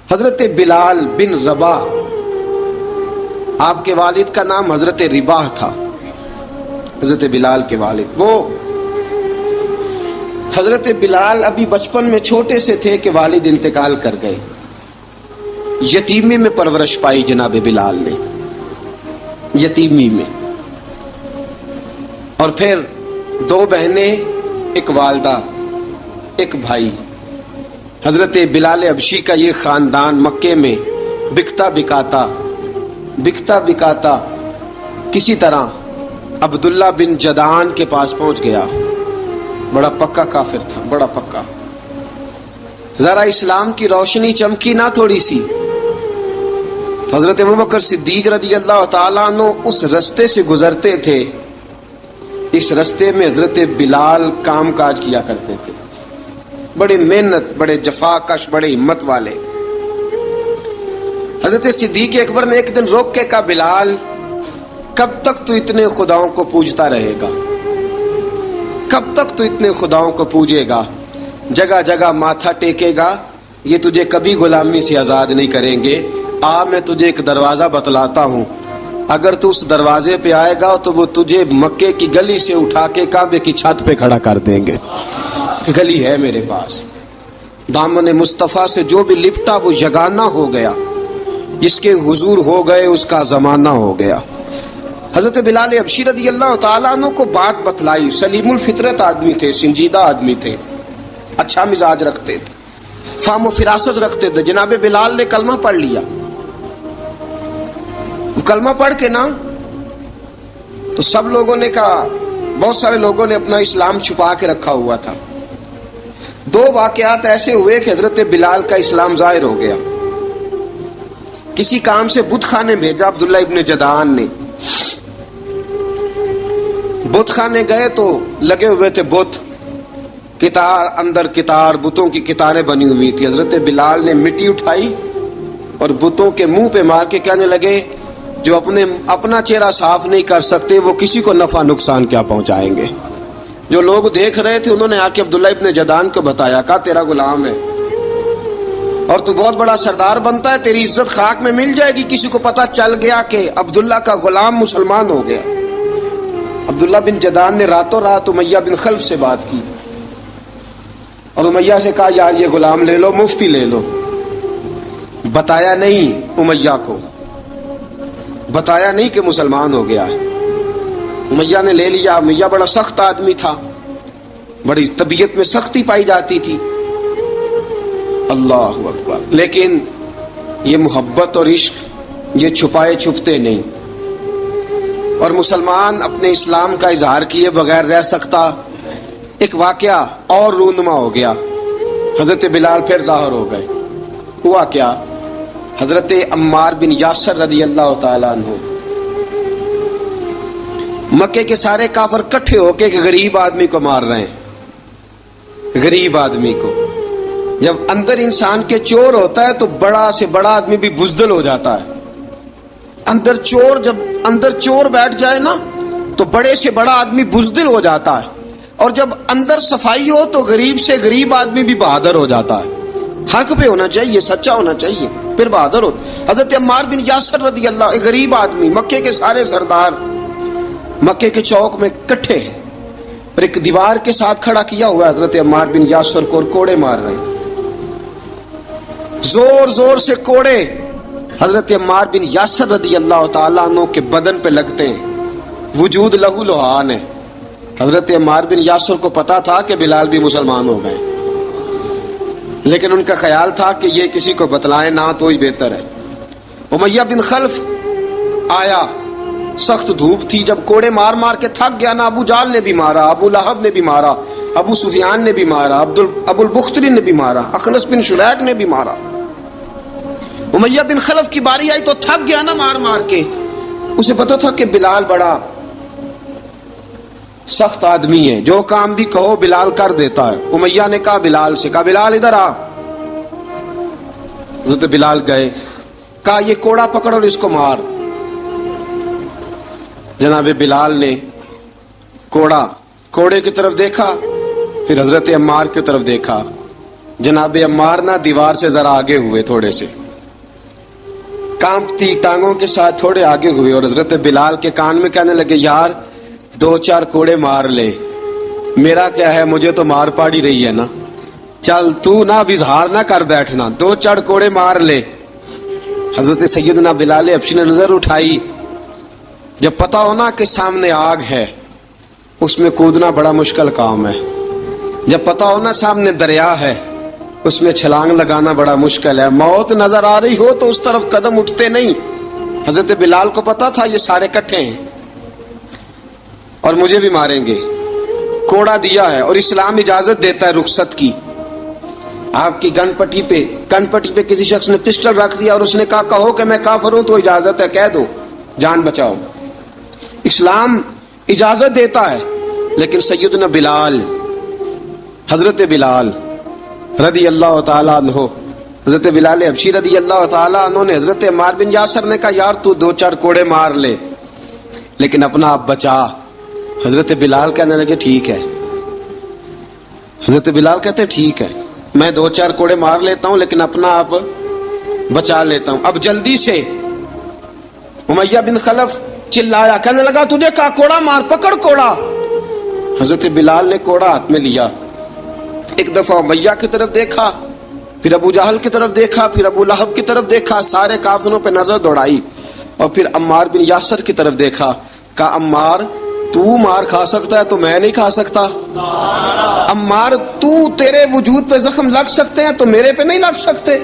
حضرت بلال بن رباح، آپ کے والد کا نام حضرت رباح تھا، حضرت بلال کے والد۔ وہ حضرت بلال ابھی بچپن میں چھوٹے سے تھے کہ والد انتقال کر گئے، یتیمی میں پرورش پائی جناب بلال نے، یتیمی میں، اور پھر دو بہنیں، ایک والدہ، ایک بھائی۔ حضرت بلال حبشی کا یہ خاندان مکے میں بکتا بکاتا کسی طرح عبداللہ بن جدعان کے پاس پہنچ گیا۔ بڑا پکا کافر تھا، بڑا پکا۔ ذرا اسلام کی روشنی چمکی نہ تھوڑی سی، حضرت ابوبکر صدیق رضی اللہ تعالیٰ عنہ اس رستے سے گزرتے تھے، اس رستے میں حضرت بلال کام کاج کیا کرتے تھے، بڑے محنت، بڑے جفا کش، بڑے ہمت والے۔ حضرت صدیق اکبر نے ایک دن روک کے کہا، بلال کب تک تو اتنے خداؤں کو پوجتا رہے گا؟ کب تک تو اتنے خداؤں کو پوجے گا، جگہ جگہ ماتھا ٹیکے گا؟ یہ تجھے کبھی غلامی سے آزاد نہیں کریں گے۔ میں تجھے ایک دروازہ بتلاتا ہوں، اگر تو اس دروازے پہ آئے گا تو وہ تجھے مکے کی گلی سے اٹھا کے کعبے کی چھت پہ کھڑا کر دیں گے۔ گلی ہے میرے پاس، دامن مصطفیٰ سے جو بھی لپٹا وہ یگانہ ہو گیا، جس کے حضور ہو گئے اس کا زمانہ ہو گیا۔ حضرت بلال حبشی رضی اللہ تعالیٰ عنہ کو بات بتلائی، سلیم الفطرت آدمی تھے، سنجیدہ آدمی تھے، اچھا مزاج رکھتے تھے، فہم و فراست رکھتے تھے۔ جناب بلال نے کلمہ پڑھ لیا، کلمہ پڑھ کے نا تو سب لوگوں نے کہا، بہت سارے لوگوں نے اپنا اسلام چھپا کے رکھا ہوا تھا۔ دو واقعات ایسے ہوئے کہ حضرت بلال کا اسلام ظاہر ہو گیا۔ کسی کام سے بت خانے بھیجا عبداللہ ابن جدعان نے، بت خانے گئے تو لگے ہوئے تھے بت، کتار اندر کتار، بتوں کی کتاریں بنی ہوئی تھی۔ حضرت بلال نے مٹی اٹھائی اور بتوں کے منہ پہ مار کے کہنے لگے، جو اپنا چہرہ صاف نہیں کر سکتے وہ کسی کو نفع نقصان کیا پہنچائیں گے۔ جو لوگ دیکھ رہے تھے انہوں نے آ کے عبداللہ ابن جدعان کو بتایا، کہا تیرا غلام ہے اور تو بہت بڑا سردار بنتا ہے، تیری عزت خاک میں مل جائے گی کسی کو پتہ چل گیا کہ عبداللہ کا غلام مسلمان ہو گیا۔ عبداللہ بن جدعان نے راتوں رات امیہ بن خلف سے بات کی اور امیہ سے کہا، یار یہ غلام لے لو، مفتی لے لو۔ بتایا نہیں امیہ کو، بتایا نہیں کہ مسلمان ہو گیا ہے۔ امیہ نے لے لیا۔ امیہ بڑا سخت آدمی تھا، بڑی طبیعت میں سختی پائی جاتی تھی، اللہ اکبر، لیکن یہ محبت اور عشق یہ چھپائے چھپتے نہیں، اور مسلمان اپنے اسلام کا اظہار کیے بغیر رہ سکتا۔ ایک واقعہ اور رونما ہو گیا، حضرت بلال پھر ظاہر ہو گئے۔ ہوا کیا؟ حضرت عمار بن یاسر رضی اللہ تعالیٰ عنہ، مکے کے سارے کافر کٹھے ہو کے ایک غریب آدمی کو مار رہے ہیں، غریب آدمی کو۔ جب اندر انسان کے چور ہوتا ہے تو بڑا سے بڑا آدمی بھی بزدل ہو جاتا ہے۔ جب اندر چور بیٹھ جائے نا تو بڑے سے بڑا آدمی بزدل ہو جاتا ہے، اور جب اندر صفائی ہو تو غریب سے غریب آدمی بھی بہادر ہو جاتا ہے۔ حق پہ ہونا چاہیے، سچا ہونا چاہیے، پھر بہادر ہو۔ حضرت عمار بن یاسر رضی اللہ، ایک غریب آدمی، مکے کے سارے سردار مکے کے چوک میں کٹھے ہیں اور ایک دیوار کے ساتھ کھڑا کیا ہوا ہے حضرت عمار بن یاسر کو، اور کوڑے مار رہے ہیں، زور زور سے کوڑے حضرت عمار بن یاسر رضی اللہ تعالیٰ عنہ کے بدن پہ لگتے ہیں، وجود لہو لہان ہے۔ حضرت عمار بن یاسر کو پتا تھا کہ بلال بھی مسلمان ہو گئے، لیکن ان کا خیال تھا کہ یہ کسی کو بتلائیں نہ تو ہی بہتر ہے۔ امیہ بن خلف آیا، سخت دھوپ تھی، جب کوڑے مار مار کے تھک گیا نا، ابو جال نے بھی مارا، ابو لہب نے بھی مارا، ابو سفیان نے بھی مارا، ابو البختری نے بھی مارا، اخنس بن شلیق نے بھی مارا۔ امیہ بن خلف کی باری آئی تو تھک گیا نا مار مار کے، اسے پتا تھا کہ بلال بڑا سخت آدمی ہے، جو کام بھی کہو بلال کر دیتا ہے۔ امیہ نے کہا بلال سے، کہا بلال ادھر آ۔ حضرت بلال گئے، کہا یہ کوڑا پکڑ اور اس کو مار۔ جناب بلال نے کوڑے کی طرف دیکھا، پھر حضرت عمار کی طرف دیکھا۔ جناب عمار نہ دیوار سے ذرا آگے ہوئے تھوڑے سے، कांपती टांगों के साथ थोड़े आगे हुए और हजरत बिलाल के कान में कहने लगे, यार 2-4 कोड़े मार ले, मेरा क्या है, मुझे तो मार पाड़ी रही है ना, चल तू ना अब इजहार ना कर बैठना, 2-4 कोड़े मार ले। हजरत सैयदना बिलाल हबशी ने नजर उठाई, जब पता हो ना कि सामने आग है उसमें कूदना बड़ा मुश्किल काम है, जब पता हो ना सामने दरिया है उसमें छलांग लगाना बड़ा मुश्किल है, मौत नजर आ रही हो तो उस तरफ कदम उठते नहीं। हजरत बिलाल को पता था ये सारे इकट्ठे हैं और मुझे भी मारेंगे, कोड़ा दिया है और इस्लाम इजाजत देता है रुखसत की। आपकी गनपट्टी पे किसी शख्स ने पिस्टल रख दिया और उसने कहा कहो कि मैं काफिर हूं तो इजाजत है, कह दो, जान बचाओ, इस्लाम इजाजत देता है। लेकिन सैयदना बिलाल, हजरत बिलाल रदी अल्लाह ताला अन्हु, हजरत बिलाल हबशी रदी अल्लाह ताला अन्हु ने हजरत अम्मार बिन यासर ने कहा, यार तू 2-4 कोड़े मार ले लेकिन अपना आप बचा। हजरत बिलाल कहने लगे ठीक है, हजरत बिलाल कहते ठीक है, मैं 2-4 कोड़े मार लेता हूं लेकिन अपना आप बचा लेता हूं। अब जल्दी से उमैया बिन खलफ चिल्लाया, कहने लगा तुझे कहा कोड़ा मार, पकड़ कोड़ा। हजरत बिलाल ने कोड़ा हाथ में लिया, एक दफा उमैया की तरफ देखा, फिर अबू जहल की तरफ देखा, फिर अबू लहब की तरफ देखा, सारे काफिरों पे नजर दौड़ाई और फिर अम्मार बिन यासर की तरफ देखा, कहा अम्मार तू मार खा सकता है तो मैं नहीं खा सकता, अम्मार तू तेरे वजूद पे जख्म लग सकते हैं तो मेरे पे नहीं लग सकते,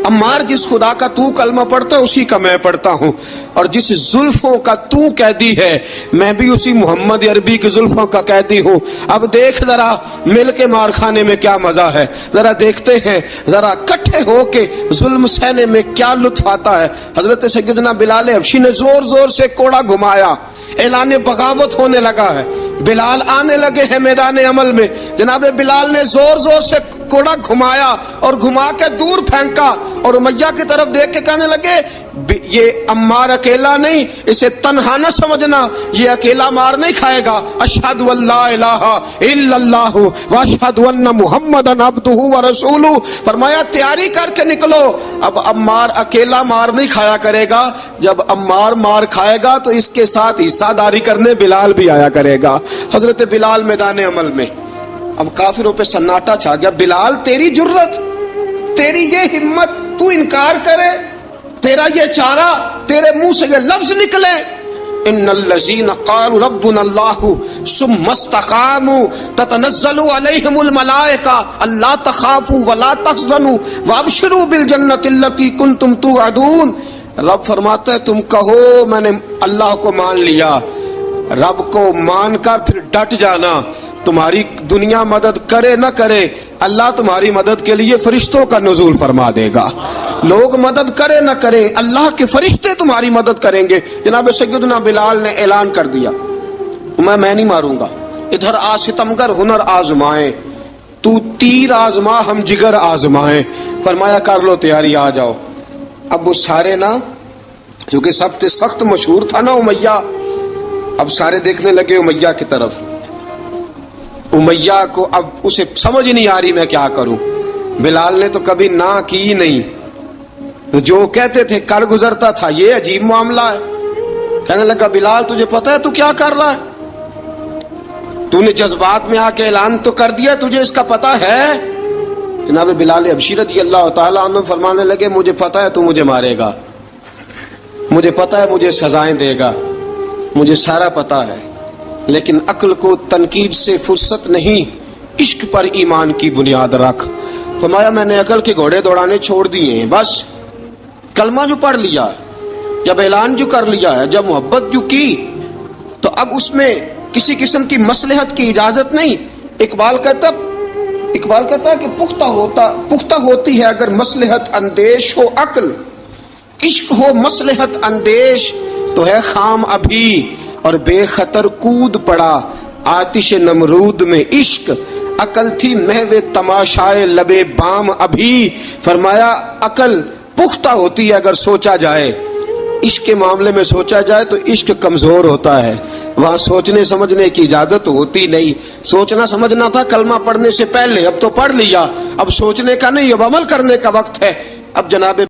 अम्मार जिस खुदा का तू कलमा पढ़ता है उसी का मैं पढ़ता हूं, और जिस जुल्फों का तू कैदी है मैं भी उसी मोहम्मद अरबी की जुल्फों का कैदी हूं। अब देख जरा मिल के मार खाने में क्या मजा है, जरा देखते हैं, जरा इकट्ठे होके जुल्म सहने में क्या लुत्फ आता है। हजरत सैयदना बिलाल हबशी ने जोर जोर से कोड़ा घुमाया, ऐलान बगावत होने लगा है, बिलाल आने लगे हैं मैदान अमल में। जनाब बिलाल ने जोर जोर से कोड़ा घुमाया और घुमा के दूर फेंका और उमैया की तरफ देख के कहने लगे, ये अम्मार अकेला नहीं, इसे तन्हा न समझना, ये अकेला मार नहीं खाएगा। अशहदु अल्ला इलाहा इल्लल्लाहु व अशहदु अन्ना मुहम्मदन अब्दुहु व रसूलुहु। फरमाया तैयारी करके निकलो, अब अम्मार अकेला मार नहीं खाया करेगा, जब अम्मार मार खाएगा तो इसके साथ हिस्सादारी करने बिलाल भी आया करेगा। हजरत बिलाल मैदान अमल में, अब काफिरों पे सन्नाटा छा गया। बिलाल तेरी जुर्रत, तेरी ये हिम्मत, तू इनकार करे, तेरा ये चारा, तेरे मुंह से ये लफ्ज निकले, इन्नल्लज़ीना क़ालू रब्बुनल्लाहु सुम्मा इस्तक़ामू ततनज़्ज़लु अलैहिमुल मलाइका अल्ला तख़ाफू वला तहज़नू वअबशिरू बिल जन्नति अल्लती कुंतुम तुअदून। रब फरमाता है तुम कहो मैंने अल्लाह को मान लिया, रब को मानकर फिर डट जाना, तुम्हारी दुनिया मदद करे न करे अल्लाह तुम्हारी मदद के लिए फरिश्तों का नुज़ूल फरमा देगा। लोग मदद करे न करे अल्लाह के फरिश्ते तुम्हारी मदद करेंगे। जनाब सैयदना बिलाल ने ऐलान कर दिया, मैं नहीं मारूंगा, इधर आ सितमगर हुनर आजमाए, तू तीर आजमा हम जिगर आजमाए। फरमाया कर लो तैयारी, आ जाओ। अब वो सारे ना, क्योंकि सबसे सख्त मशहूर था ना उमैया, अब सारे देखने लगे उमैया की तरफ। उमैया को अब उसे समझ नहीं आ रही मैं क्या करूं। बिलाल ने तो कभी ना की नहीं, तो जो कहते थे कर गुजरता था। ये अजीब मामला है। कहने लगा बिलाल तुझे पता है तू क्या कर रहा है, तूने जज्बात में आके ऐलान तो कर दिया, तुझे इसका पता है। जनाब बिलाल हबशी रज़ी अल्लाह ताला अन्हु फरमाने लगे मुझे पता है तू मुझे मारेगा, मुझे पता है मुझे सजाएं देगा, मुझे सारा पता है, लेकिन अक्ल को तनकीद से फुर्सत नहीं, इश्क पर ईमान की बुनियाद रख। फरमाया मैंने अकल के घोड़े दौड़ाने छोड़ दिए हैं, बस कलमा जो पढ़ लिया, जब ऐलान जो कर लिया है, जब मोहब्बत जो की, तो अब उसमें किसी किस्म की मसलहत की इजाजत नहीं। इकबाल कहता है कि पुख्ता होती है अगर मसलहत अंदेश हो अक्ल, इश्क हो मसलहत अंदेश तो है खाम अभी और बेखतर कूद पड़ा आतिश नमरूद में इश्क। अकल थी महवे तमाशाए लबे बाम अभी। फरमाया अकल पुख्ता होती है अगर सोचा जाए, इश्क के मामले में सोचा जाए तो इश्क कमजोर होता है, वहां सोचने समझने की इजाजत होती नहीं। सोचना समझना था कलमा पढ़ने से पहले, अब तो पढ़ लिया, अब सोचने का नहीं, अब अमल करने का वक्त है। अब जनाब